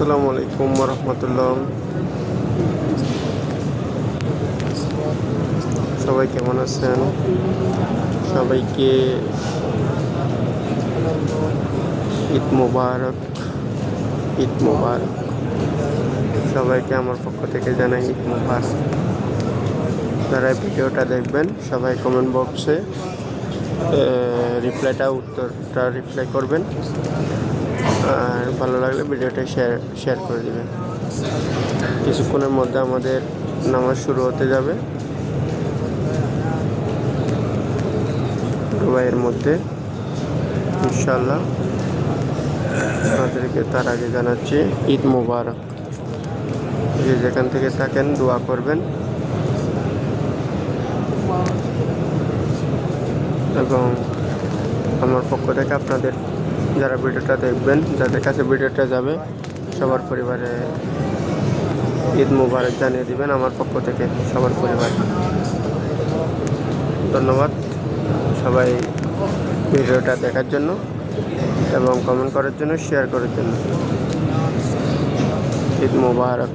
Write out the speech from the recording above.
আসসালামু আলাইকুম রহমতুল্লাহ। সবাই কেমন আছেন? সবাইকে ঈদ মুবারক। ঈদ মুবারক। সবাইকে আমার পক্ষ থেকে জানাই ঈদ মুবারক। যারা ভিডিওটা দেখবেন সবাই কমেন্ট বক্সে উত্তরটা রিপ্লাই করবেন, আর ভালো লাগলে ভিডিওটা শেয়ার করে দিবেন। কিছুক্ষণের মধ্যে আমাদের নামাজ শুরু হতে যাবে দুবাইয়ের মধ্যে ইনশাআল্লাহ। আপনাদেরকে তার আগে জানাচ্ছি ঈদ মুবারক। যে যেখান থেকে থাকেন দোয়া করবেন এবং আমার পক্ষ থেকে আপনাদের যারা ভিডিওটা দেখবেন, যাদের কাছে ভিডিওটা যাবে, সবার পরিবারে ঈদ মুবারক জানিয়ে দিবেন আমার পক্ষ থেকে সবার পরিবার। ধন্যবাদ সবাই ভিডিওটা দেখার জন্য এবং কমেন্ট করার জন্য, শেয়ার করার জন্য। ঈদ মুবারক।